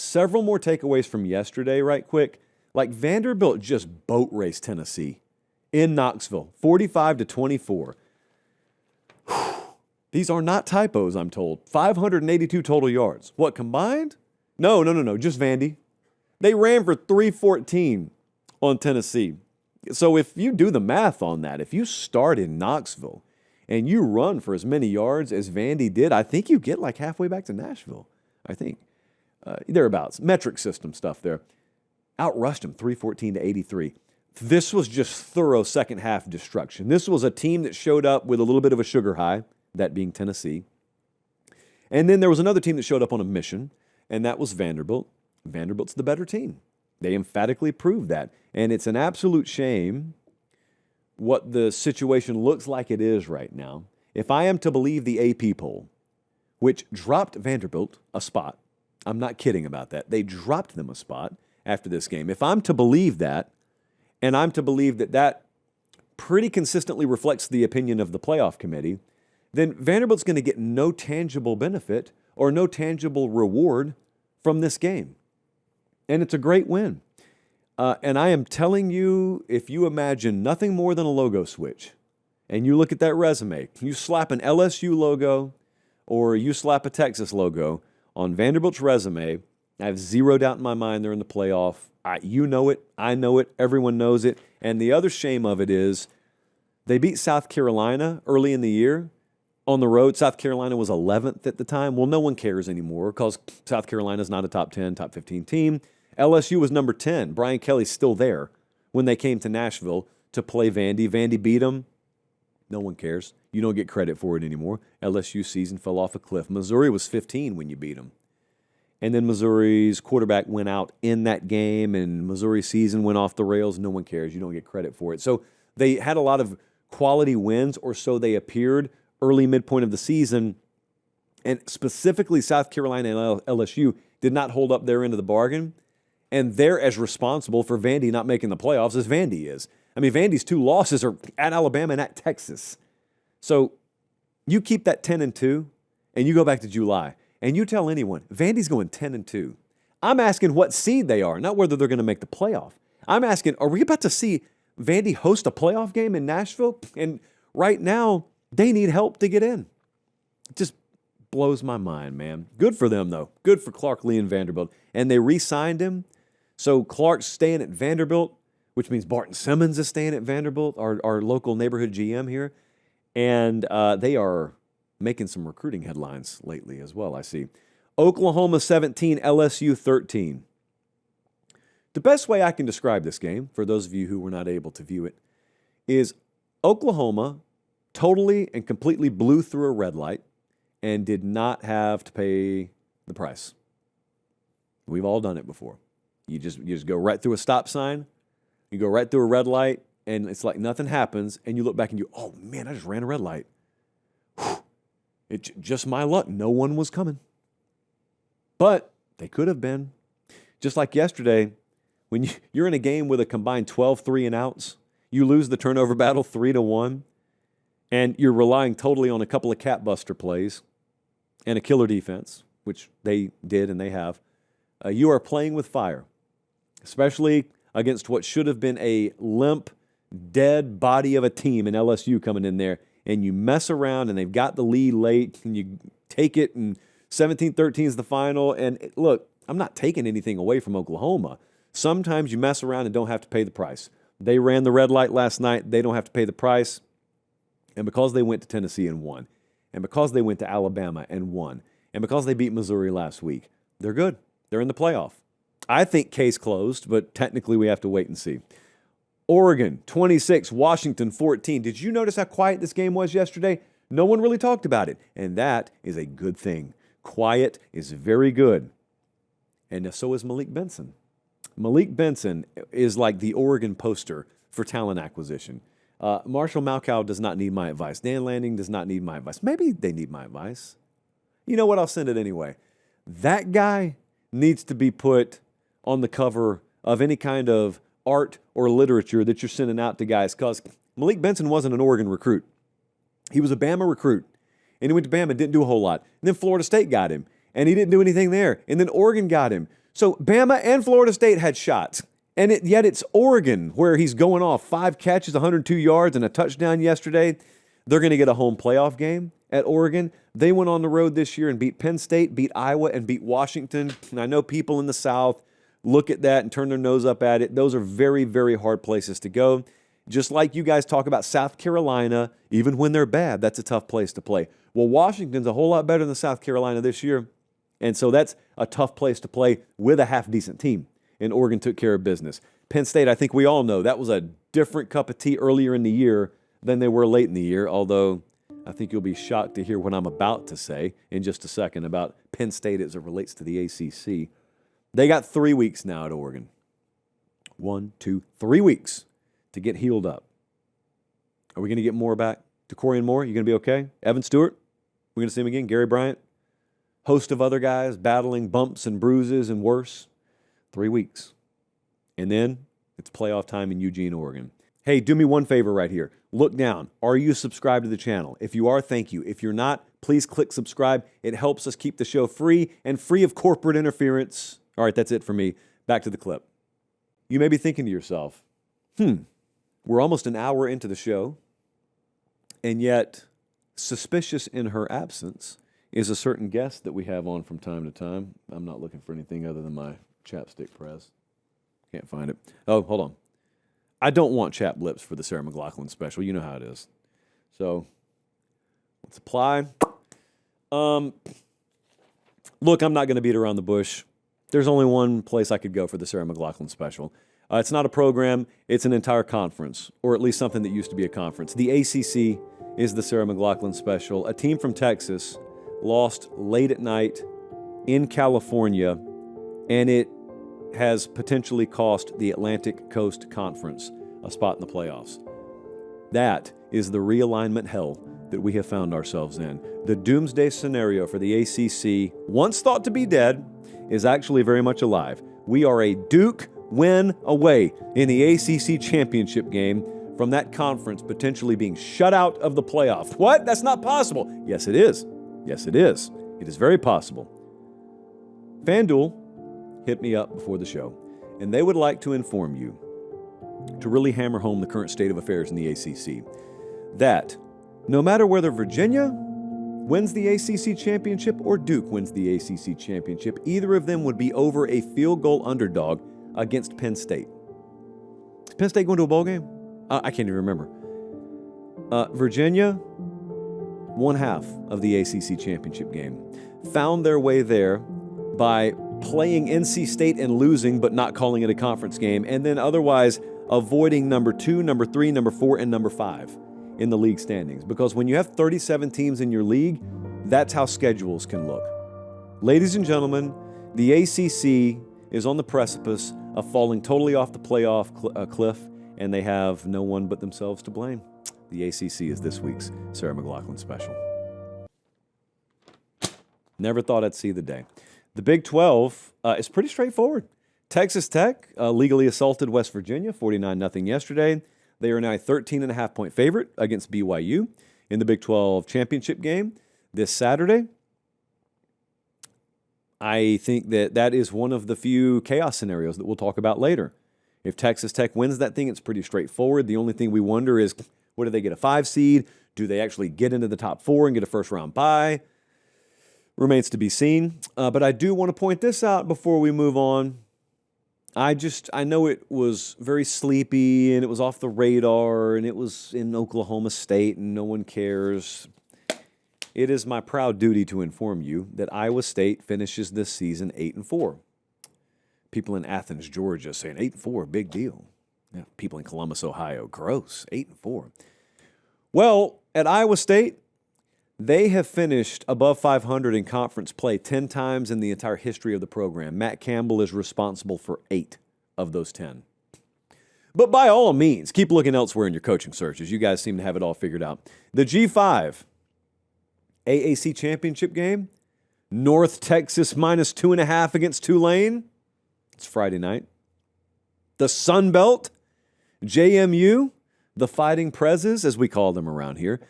several more takeaways from yesterday, right quick. Like Vanderbilt just boat raced Tennessee in Knoxville, 45-24. These are not typos, I'm told. 582 total yards. What, combined? No, just Vandy. They ran for 314 on Tennessee. So if you do the math on that, if you start in Knoxville and you run for as many yards as Vandy did, I think you get like halfway back to Nashville. I think. Thereabouts. Metric system stuff there. Outrushed them 314-83. This was just thorough second half destruction. This was a team that showed up with a little bit of a sugar high, that being Tennessee. And then there was another team that showed up on a mission, and that was Vanderbilt. Vanderbilt's the better team. They emphatically proved that. And it's an absolute shame what the situation looks like it is right now. If I am to believe the AP poll, which dropped Vanderbilt a spot, I'm not kidding about that. They dropped them a spot after this game. If I'm to believe that, and I'm to believe that that pretty consistently reflects the opinion of the playoff committee, then Vanderbilt's going to get no tangible benefit or no tangible reward from this game. And it's a great win. And I am telling you, if you imagine nothing more than a logo switch, and you look at that resume, you slap an LSU logo or you slap a Texas logo on Vanderbilt's resume, I have zero doubt in my mind they're in the playoff. You know it. I know it. Everyone knows it. And the other shame of it is they beat South Carolina early in the year on the road. South Carolina was 11th at the time. Well, no one cares anymore because South Carolina's not a top 10, top 15 team. LSU was number 10. Brian Kelly's still there when they came to Nashville to play Vandy. Vandy beat them. No one cares. You don't get credit for it anymore. LSU season fell off a cliff. Missouri was 15 when you beat them. And then Missouri's quarterback went out in that game, and Missouri's season went off the rails. No one cares. You don't get credit for it. So they had a lot of quality wins, or so they appeared early midpoint of the season. And specifically, South Carolina and LSU did not hold up their end of the bargain. And they're as responsible for Vandy not making the playoffs as Vandy is. I mean, Vandy's 2 losses are at Alabama and at Texas. So you keep that 10-2, and you go back to July, and you tell anyone, Vandy's going 10-2. I'm asking what seed they are, not whether they're going to make the playoff. I'm asking, are we about to see Vandy host a playoff game in Nashville? And right now, they need help to get in. It just blows my mind, man. Good for them, though. Good for Clark Lee and Vanderbilt. And they re-signed him. So Clark's staying at Vanderbilt, which means Barton Simmons is staying at Vanderbilt, our local neighborhood GM here. And they are making some recruiting headlines lately as well, I see. Oklahoma 17, LSU 13. The best way I can describe this game, for those of you who were not able to view it, is Oklahoma totally and completely blew through a red light and did not have to pay the price. We've all done it before. You just go right through a stop sign, you go right through a red light, and it's like nothing happens, and you look back and you, oh man, I just ran a red light. It's just my luck. No one was coming. But they could have been. Just like yesterday, when you're in a game with a combined 12 3 and outs, you lose the turnover battle 3-1, and you're relying totally on a couple of cat buster plays and a killer defense, which they did and they have. You are playing with fire, especially against what should have been a limp, dead body of a team in LSU coming in there. And you mess around, and they've got the lead late, and you take it, and 17-13 is the final. And look, I'm not taking anything away from Oklahoma. Sometimes you mess around and don't have to pay the price. They ran the red light last night. They don't have to pay the price. And because they went to Tennessee and won, and because they went to Alabama and won, and because they beat Missouri last week, they're good. They're in the playoff. I think case closed, but technically we have to wait and see. Oregon, 26, Washington, 14. Did you notice how quiet this game was yesterday? No one really talked about it, and that is a good thing. Quiet is very good, and so is Malik Benson. Malik Benson is like the Oregon poster for talent acquisition. Marshall Malkow does not need my advice. Dan Lanning does not need my advice. Maybe they need my advice. You know what? I'll send it anyway. That guy needs to be put on the cover of any kind of art or literature that you're sending out to guys, because Malik Benson wasn't an Oregon recruit. He was a Bama recruit, and he went to Bama, didn't do a whole lot. And then Florida State got him, and he didn't do anything there. And then Oregon got him. So Bama and Florida State had shots. And yet it's Oregon where he's going off 5 catches, 102 yards, and a touchdown yesterday. They're going to get a home playoff game at Oregon. They went on the road this year and beat Penn State, beat Iowa, and beat Washington. And I know people in the South look at that and turn their nose up at it. Those are very, very hard places to go. Just like you guys talk about South Carolina, even when they're bad, that's a tough place to play. Well, Washington's a whole lot better than South Carolina this year. And so that's a tough place to play with a half-decent team. And Oregon took care of business. Penn State, I think we all know, that was a different cup of tea earlier in the year than they were late in the year, although I think you'll be shocked to hear what I'm about to say in just a second about Penn State as it relates to the ACC. They got 3 weeks now at Oregon. 1, 2, 3 weeks to get healed up. Are we going to get Moore back? DeCorian Moore, you going to be okay? Evan Stewart, we're going to see him again. Gary Bryant, host of other guys battling bumps and bruises and worse. 3 weeks. And then it's playoff time in Eugene, Oregon. Hey, do me one favor right here. Look down. Are you subscribed to the channel? If you are, thank you. If you're not, please click subscribe. It helps us keep the show free and free of corporate interference. All right, that's it for me. Back to the clip. You may be thinking to yourself, we're almost an hour into the show, and yet suspicious in her absence is a certain guest that we have on from time to time. I'm not looking for anything other than my chapstick press. Can't find it. Oh, hold on. I don't want chapped lips for the Sarah McLachlan special. You know how it is. So let's apply. Look, I'm not going to beat around the bush. There's only one place I could go for the Sarah McLachlan special. It's not a program. It's an entire conference, or at least something that used to be a conference. The ACC is the Sarah McLachlan special. A team from Texas lost late at night in California, and it has potentially cost the Atlantic Coast Conference a spot in the playoffs. That is the realignment hell that we have found ourselves in. The doomsday scenario for the ACC, once thought to be dead, is actually very much alive. We are a Duke win away in the ACC championship game from that conference potentially being shut out of the playoff. What? That's not possible. Yes, it is. Yes, it is. It is very possible. FanDuel hit me up before the show, and they would like to inform you, to really hammer home the current state of affairs in the ACC, that no matter whether Virginia wins the ACC championship or Duke wins the ACC championship, either of them would be over a field goal underdog against Penn State. Is Penn State going to a bowl game? I can't even remember. Virginia, one half of the ACC championship game, found their way there by playing NC State and losing, but not calling it a conference game, and then otherwise avoiding number 2, number 3, number 4, and number 5 in the league standings. Because when you have 37 teams in your league, that's how schedules can look. Ladies and gentlemen, the ACC is on the precipice of falling totally off the playoff cliff, and they have no one but themselves to blame. The ACC is this week's Sarah McLachlan special. Never thought I'd see the day. The Big 12 is pretty straightforward. Texas Tech legally assaulted West Virginia 49-0 yesterday. They are now a 13.5-point favorite against BYU in the Big 12 championship game this Saturday. I think that is one of the few chaos scenarios that we'll talk about later. If Texas Tech wins that thing, it's pretty straightforward. The only thing we wonder is, what do they get, a 5 seed? Do they actually get into the top 4 and get a first-round bye? Remains to be seen. But I do want to point this out before we move on. I know it was very sleepy and it was off the radar and it was in Oklahoma State and no one cares. It is my proud duty to inform you that Iowa State finishes this season 8-4. People in Athens, Georgia saying 8-4, big deal. Yeah, people in Columbus, Ohio, gross, 8-4. Well, at Iowa State, they have finished above 500 in conference play 10 times in the entire history of the program. Matt Campbell is responsible for 8 of those 10. But by all means, keep looking elsewhere in your coaching searches. You guys seem to have it all figured out. The G5 AAC championship game, North Texas minus 2.5 against Tulane. It's Friday night. The Sun Belt, JMU, the Fighting Prezes, as we call them around here.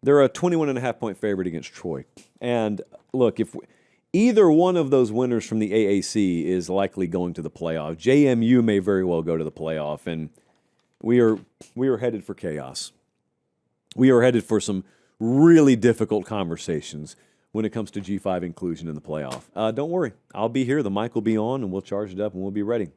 They're a 21.5-point favorite against Troy. And look, Either one of those winners from the AAC is likely going to the playoff. JMU may very well go to the playoff, and we are headed for chaos. We are headed for some really difficult conversations when it comes to G5 inclusion in the playoff. Don't worry. I'll be here. The mic will be on, and we'll charge it up, and we'll be ready.